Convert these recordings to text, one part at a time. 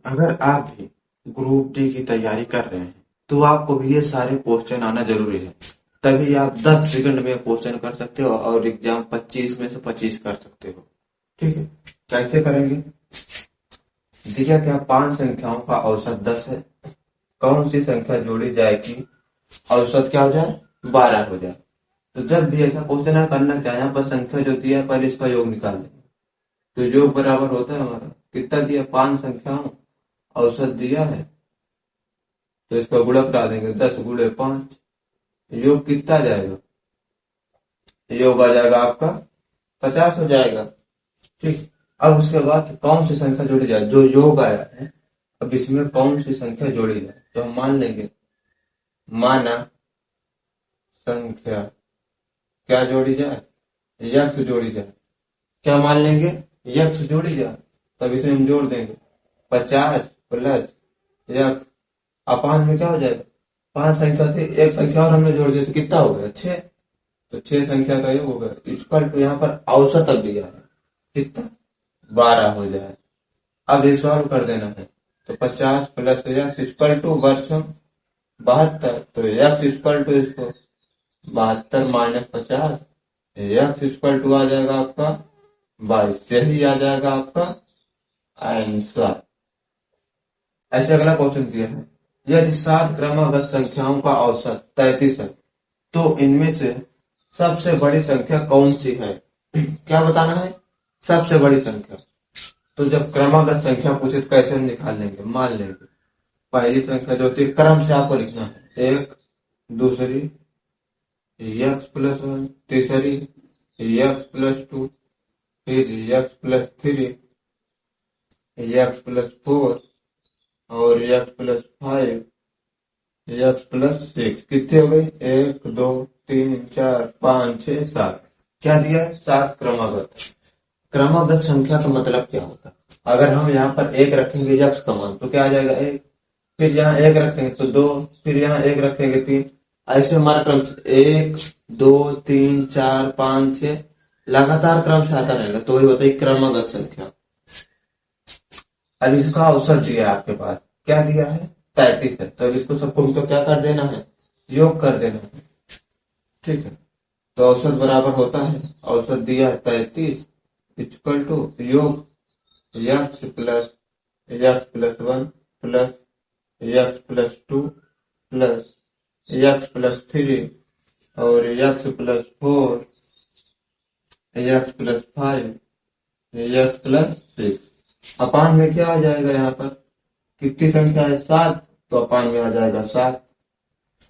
अगर आप भी ग्रुप डी की तैयारी कर रहे हैं तो आपको भी ये सारे क्वेश्चन आना जरूरी है। तभी आप 10 सेकंड में क्वेश्चन कर सकते हो और एग्जाम 25 में से 25 कर सकते हो। ठीक है, कैसे करेंगे? दिया क्या, 5 संख्याओं का औसत 10 है। कौन सी संख्या जोड़ी जाए कि औसत क्या हो जाए, 12 हो जाए। तो जब भी ऐसा क्वेश्चन है करना क्या है, यहाँ पर संख्या जो दिया है पहले इसका योग निकाल लेंगे। तो योग बराबर होता है हमारा कितना दिया, 5 संख्याओं औसत दिया है तो इसका गुणा करा देंगे, 10 गुणे 5। योग कितना आ जाएगा, योग आ जाएगा आपका 50 हो जाएगा। ठीक, अब उसके बाद कौन सी संख्या जोड़ी जाए, जो योग आया है अब इसमें कौन सी संख्या जोड़ी जाए। तो हम मान लेंगे, माना संख्या क्या जोड़ी जाए, यक्स जोड़ी जाए। क्या मान लेंगे, यक्स जोड़ी जाए। तब इसमें हम जोड़ देंगे 50 प्लस यक्स अपान में क्या हो जाएगा, 5 संख्या से एक संख्या और हमने जोड़ दिया तो कितना हो गया, 6। तो 6 संख्या का योग होगा इक्वल टू, यहाँ पर औसत अब दिया है कितना, 12 हो जाए। अब ये सॉल्व कर देना है। तो 50 प्लस एक्स इक्वल टू वर्चम 72। तो एक्स इक्वल टू इसको 72 माइनस 50, एक्स इक्वल टू आ जाएगा आपका 22। यही आ जाएगा आपका आंसर। ऐसे अगला क्वेश्चन दिया है, यदि 7 क्रमागत संख्याओं का औसत 33 है तो इनमें से सबसे बड़ी संख्या कौन सी है। क्या बताना है, सबसे बड़ी संख्या। तो जब क्रमागत संख्या पूछे तो कैसे हम निकाल लेंगे, मान लेंगे पहली संख्या जो होती है क्रम से आपको लिखना है, एक, दूसरी एक्स प्लस 1, तीसरी एक्स प्लस 2, फिर एक्स प्लस 3, एक्स प्लस 4 और एक्स प्लस 5, एक्स प्लस 6। कितने हो गए, 1 2 3 4 5 6 7। क्या दिया है, 7 क्रमागत। क्रमागत संख्या का मतलब क्या होता है, अगर हम यहाँ पर एक रखेंगे यक्स का मान तो क्या आ जाएगा 1, फिर यहाँ एक रखेंगे तो 2, फिर यहाँ एक रखेंगे 3। ऐसे हमारा क्रम 1 2 3 4 5 6 लगातार क्रम से आता रहेगा, तो वही होता है क्रमागत संख्या। अब इसका औसत दिया है आपके पास, क्या दिया है, 33 है। तो अब इसको सबको हमको क्या कर देना है, योग कर देना है। ठीक है, तो औसत बराबर होता है, औसत दिया है 33 इक्वल टू योग x+1 plus x+2 plus x+3 और x+4 x+5 x+6। अपान में क्या आ जाएगा, यहाँ पर कितनी संख्या है, 7, तो अपान में आ जाएगा 7।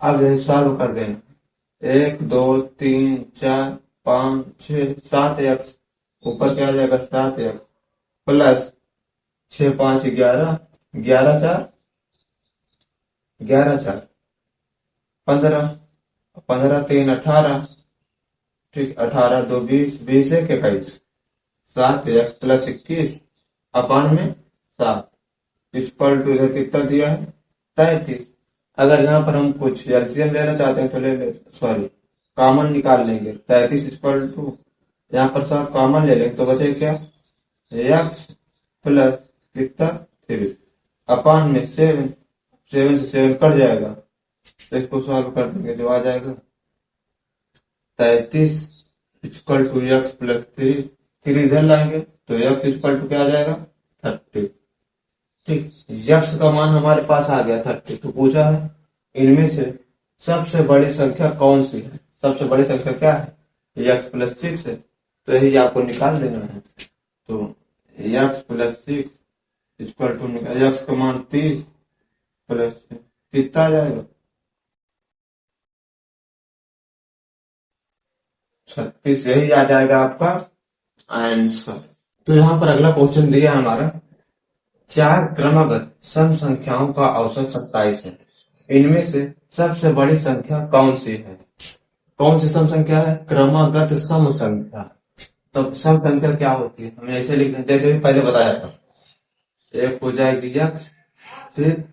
अब यह सॉल्व कर देना, 1 2 3 4 5 6 7 एक्स, ऊपर क्या आ जाएगा 7 एक्स प्लस 6 5 11, 11 4 11 4 15, 15 3 18। ठीक, 18 2 20, 20 1 21, 7 एक्स प्लस 21 अपान में 7 इक्वल टू इधर कितना दिया है 33। अगर यहाँ पर हम कुछ एलसीएम लेना चाहते हैं तो ले ले, सॉरी कॉमन निकाल लेंगे। 33 इक्वल टू यहाँ पर 7 कॉमन ले लेंगे तो बचे क्या, एक्स प्लस कितना 3 अपान में 7, 7 से 7 कट जाएगा तो इसको सॉल्व कर देंगे, जो आ जाएगा 33 इक्वल टू एक्स प्लस 3, 3 इधर लाएंगे तो एक्स इक्वल टू क्या आ जाएगा 30। ठीक, यक्स का मान हमारे पास आ गया 30। तो पूछा है इनमें से सबसे बड़ी संख्या कौन सी है, सबसे बड़ी संख्या क्या है, x+6 है। तो यही आपको निकाल देना है। तो x+6 इक्वल टू एक्स का मान 30 प्लस कितना आ जाएगा 36। यही आ जाएगा आपका आंसर। तो यहाँ पर अगला क्वेश्चन दिया है हमारा, 4 क्रमागत सम संख्याओं का औसत 27 है, इनमें से सबसे बड़ी संख्या कौन सी है। कौन सी सम संख्या है, क्रमागत सम संख्या। तो सम संख्या क्या होती है, हमें ऐसे लिखना, जैसे भी पहले बताया था, एक हो जाएगी यक्स, फिर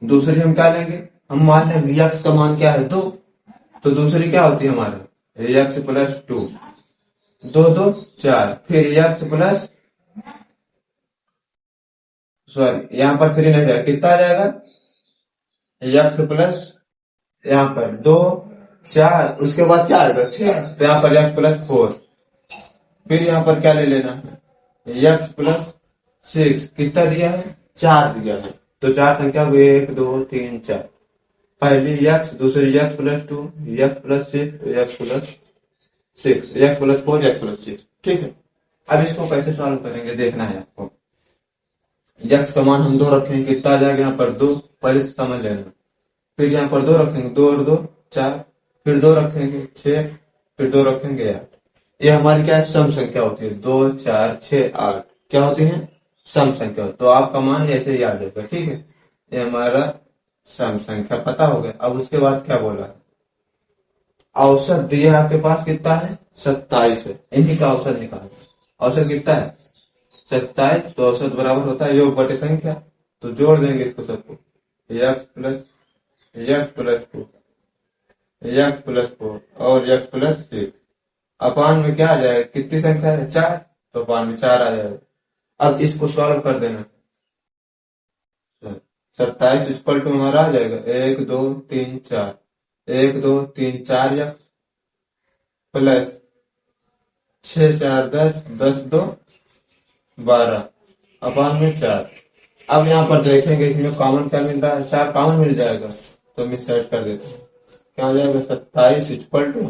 दूसरी हम क्या लेंगे, हम मान लेंगे यक्स का मान क्या है 2, तो दूसरी क्या होती है हमारे x+2, 2 2 4, फिर x प्लस सॉरी यहाँ पर 3 नहीं जाएगा, कितना आ जाएगा एक्स प्लस यहाँ पर 2 4, उसके बाद क्या आएगा 6, तो यहाँ पर एक्स प्लस 4, फिर यहाँ पर क्या ले लेना है एक्स प्लस 6, कितना दिया है 4 दिया है, तो 4 संख्या हुई 1 2 3 4, पहली एक्स, दूसरी x plus 2, x plus 6, x plus 6, x plus 4, x plus 6। ठीक है, अब इसको कैसे सॉल्व करेंगे देखना है आपको। एक्स का मान हम 2 रखेंगे, कितना आ जाएगा यहाँ पर 2, पहले से समझ लेना। फिर यहाँ पर 2 रखेंगे, 2 और 2 4, फिर 2 रखेंगे 6, फिर 2 रखेंगे 8। ये हमारी क्या है सम संख्या होती है, 2 4 6 8 क्या होती है सम संख्या। तो आपका मान ऐसे याद रहेगा। ठीक है, ये हमारा सम संख्या पता हो गया। अब उसके बाद क्या बोला है, औसत दिया आपके पास कितना है 27 है, इन्हीं का औसत निकालो। औसत कितना है 27, तो औसत बराबर होता है योग बटे संख्या, तो जोड़ देंगे इसको सबको, एक्स प्लस 2, एक्स प्लस 4 और एक्स प्लस 6, अपान में क्या आ जाएगा, कितनी संख्या है 4, तो अपान में 4 आ जाएगा। अब इसको सॉल्व कर देना, 27 इक्वल टू हमारा आ जाएगा 1 2 3 4, 1 2 3 4 एक्स प्लस 6 4 10, 10 2 12, अपान में 4। अब यहाँ पर देखेंगे इसमें कॉमन क्या मिल रहा है, 4 कॉमन मिल जाएगा, तो हम सेट कर देते हैं, क्या हो जाएगा 27 इक्वल टू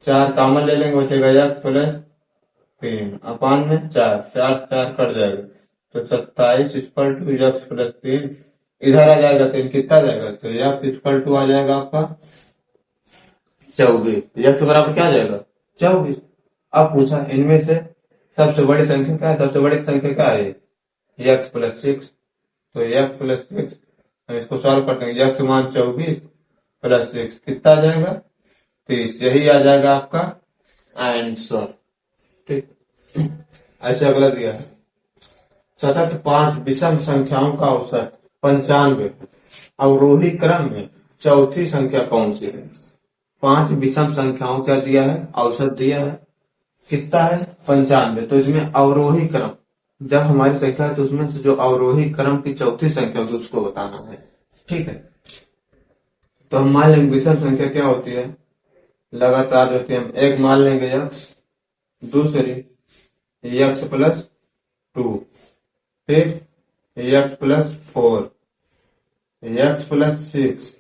4 कॉमन ले लेंगे, बचेगा एक्स प्लस 3, अपान में 4 4 4 कट जाएगा, तो 27 इक्वल टू एक्स प्लस 3, इधर आ जाएगा 3, कितना आ जाएगा, तो एक्स इक्वल टू आ जाएगा आपका 24, एक्स बराबर क्या आ जाएगा 24। अब पूछा इनमें से सबसे बड़ी संख्या क्या है, सबसे बड़ी संख्या क्या है एक्स प्लस 6, तो एक्स प्लस 6 हम इसको सॉल्व कर देंगे, एक्स मान 24 प्लस 6 कितना आ जाएगा 30, यही आ जाएगा आपका आंसर। ठीक, ऐसे अगला दिया है सतत 5 विषम संख्याओं का औसत 95, अवरोही क्रम में चौथी संख्या कौन सी है। 5 विषम संख्याओं का दिया है, औसत दिया है कितना है 95, तो इसमें अवरोही क्रम, जब हमारी संख्या है तो उसमें से जो अवरोही क्रम की चौथी संख्या होगी उसको बताना है। ठीक है, तो हम मान लेंगे विषम संख्या क्या होती है, लगातार होती है। हम एक मान लेंगे एक्स, दूसरी एक्स प्लस 2, फिर एक्स प्लस 4, एक्स प्लस 6,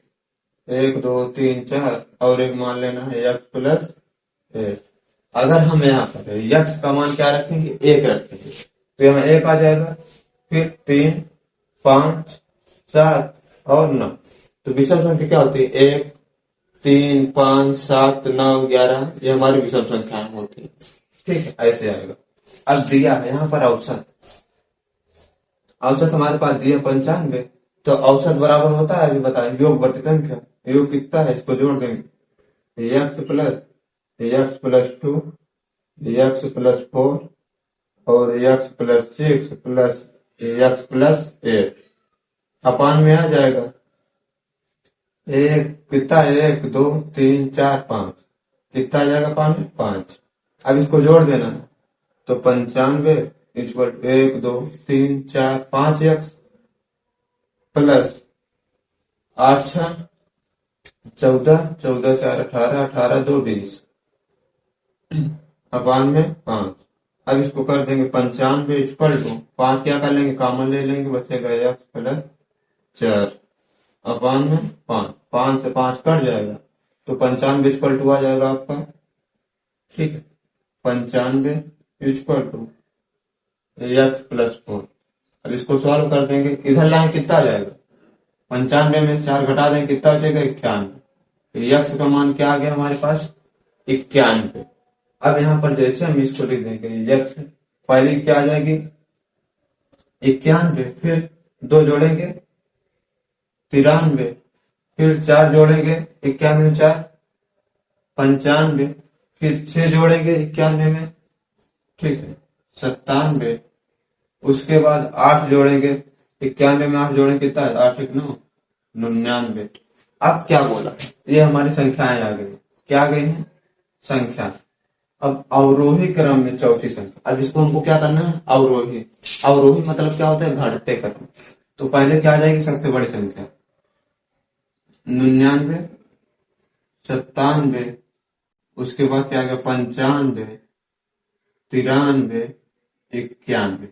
1 2 3 4, और एक मान लेना है एक्स प्लस 1। अगर हम यहाँ पर एक्स का मान क्या रखेंगे 1 रखेंगे, तो यहाँ 1 आ जाएगा, फिर 3 5 7 और 9, तो विषम संख्या क्या होती है 1 3 5 7 9 11, ये हमारी विषम संख्याएं होती है। ठीक है, ऐसे आएगा। अब दिया है यहाँ पर औसत, औसत हमारे पास दिया 95, तो औसत बराबर होता है अभी बताएं योग बटे संख्या, योग कितना है इसको जोड़ देंगे, एक्स प्लस 2, एक्स प्लस 4 और x plus 6 plus x plus 8, अपान में आ जाएगा एक कितना है 1 2 3 4 5, कितना आ जाएगा अपान में 5। अब इसको जोड़ देना है, तो 95 इक्वल 1 2 3 4 5 एक्स प्लस 8 6 14, 14 4 18, 18 2 20, अपान में 5। अब इसको कर देंगे 95 इक्वल टू 5 क्या कर लेंगे कॉमन ले लेंगे, बचेगा एक्स प्लस 4, अपान में 5, 5 से 5 कट जाएगा, तो 95 इक्वल टू आ जाएगा आपका। ठीक है, 95 इक्वल टू एक्स प्लस 4। अब इसको सॉल्व कर देंगे, इधर लाइन कितना आ जाएगा 95 में 4 घटा देंगे, कितना बचेगा 91, एक्स का मान क्या आ गया हमारे पास 91। अब यहाँ पर जैसे हम इसको लिख देंगे एक्स पहले क्या आ जाएगी 91, फिर 2 जोड़ेंगे 93, फिर 4 जोड़ेंगे 91 में 4 95, फिर 6 जोड़ेंगे 91 में, ठीक है 97, उसके बाद 8 जोड़ेंगे 91 में 8 जोड़ेंगे कितना है 8 1 9 99। अब क्या बोला, ये हमारी संख्याएं आ गई, क्या आ गई हैं संख्या। अब अवरोही क्रम में चौथी संख्या, अब इसको हमको क्या करना है, अवरोही। अवरोही मतलब क्या होता है, घटते क्रम। तो पहले क्या आ जाएगी सबसे बड़ी संख्या 99, 97, उसके बाद क्या आ गया 95, 93, 91।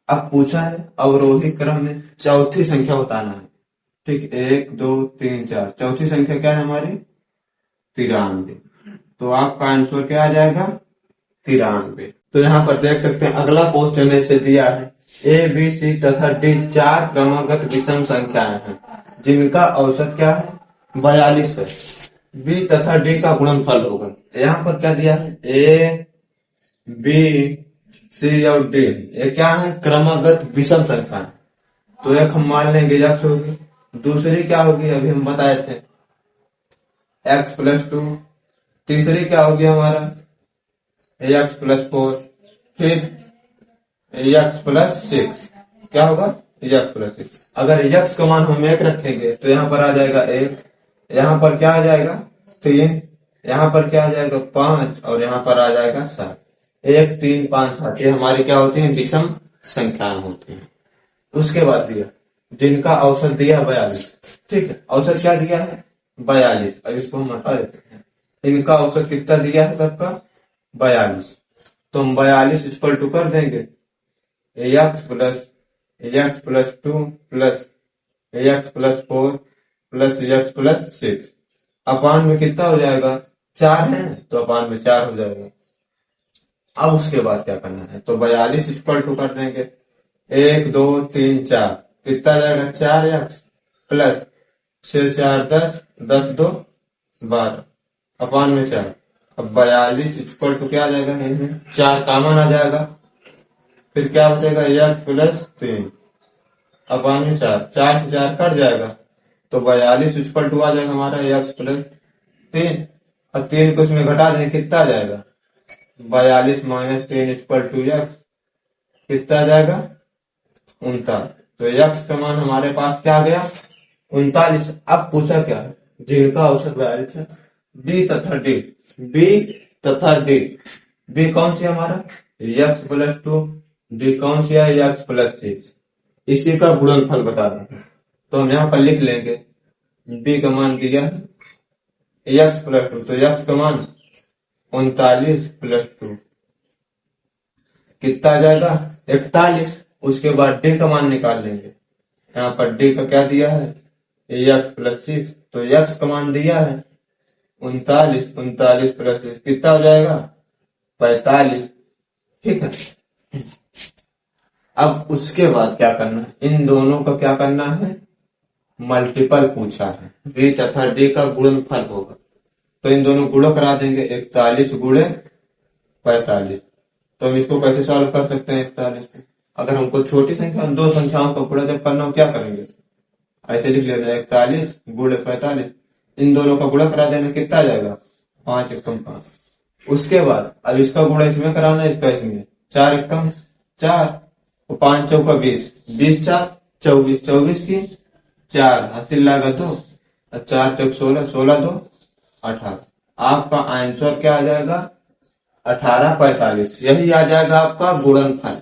अब पूछा है अवरोही क्रम में चौथी संख्या बताना है। ठीक, 1 2 3 4, चौथी संख्या क्या है हमारी 93। तो आपका आंसर क्या आ जाएगा 93। तो यहाँ पर देख सकते हैं अगला क्वेश्चन ऐसे दिया है ए बी सी तथा डी 4 क्रमागत विषम संख्याएं हैं जिनका औसत क्या है 42 है। बी तथा डी का गुणनफल होगा। यहाँ पर क्या दिया है ए बी सी और डी, ये क्या है क्रमागत विषम संख्या। तो एक हम मान लेंगे x होगी, दूसरी क्या होगी अभी हम बताए थे x+2, तीसरी क्या होगी हमारा x+4, फिर x+6, क्या होगा x+6। अगर x का मान हम 1 रखेंगे तो यहाँ पर आ जाएगा 1, यहाँ पर क्या आ जाएगा 3, यहाँ पर क्या आ जाएगा 5 और यहाँ पर आ जाएगा 7। 1 3 5 7 ये हमारी क्या होती है विषम संख्याएं होती हैं। उसके बाद दिया जिनका औसत दिया 42। ठीक है, औसत क्या दिया है 42। अब इसको हम हटा देते हैं। इनका औसत कितना दिया है सबका 42। तो हम 42 इक्वल टू कर देंगे x+2 plus x+4 plus x+6 अपान में कितना हो जाएगा 4 है तो अपान में 4 हो जाएगा। अब उसके बाद क्या करना है, तो 42 इक्वल टू कर देंगे 1 2 3 4, कितना जाएगा 4x प्लस 6 4 10, 10 2 12 अपान में 4। अब 42 इक्वल टू क्या आ जाएगा 4 कॉमन आ जाएगा, फिर क्या बचेगा x+3 अपान में 4, 4 से 4 कट जाएगा। तो 42 इक्वल टू आ जाएगा हमारा x+3। अब 3 को इसमें घटा दें कितना आ जाएगा 42 - 3 इक्वल टू x, कितना आ जाएगा 39। तो x का मान हमारे पास क्या आ गया 39। अब पूछा क्या है जिनका औसत 42 है बी तथा डी। बी तथा डी, बी कौन सी हमारा x+2, डी कौन सी है x+6, इसी का गुणनफल बता रहे हैं। तो हम यहाँ पर लिख लेंगे बी का मान दिया है x+2, तो x का मान 39 + 2 कितना आ जाएगा 41। उसके बाद डी का मान निकाल लेंगे। यहाँ पर डी का क्या दिया है x+6, तो x का मान दिया है 39, 39 + 6 कितना हो जाएगा 45। ठीक है, अब उसके बाद क्या करना है, इन दोनों का क्या करना है मल्टीपल पूछा है, बी तथा डी का गुणनफल होगा। तो इन दोनों गुणा करा देंगे 41 × 45। तो हम इसको कैसे सॉल्व कर सकते हैं 41 को, अगर हमको छोटी संख्या दो संख्याओं का गुणा जब करना हो क्या करेंगे ऐसे लिख लेना 41 × 45, इन दोनों का गुणा करा देना कितना आ जाएगा 5 × 5। उसके बाद अब इसका गुणा इसमें कराना है, इसका इसमें 4 × 4, 5 × 4 20, 20 4 24, 24 की 4 हासिल लागा 2, 4 × 16, 16 2 18। आपका आंसर क्या आ जाएगा 18 45, यही आ जाएगा आपका गुणनफल।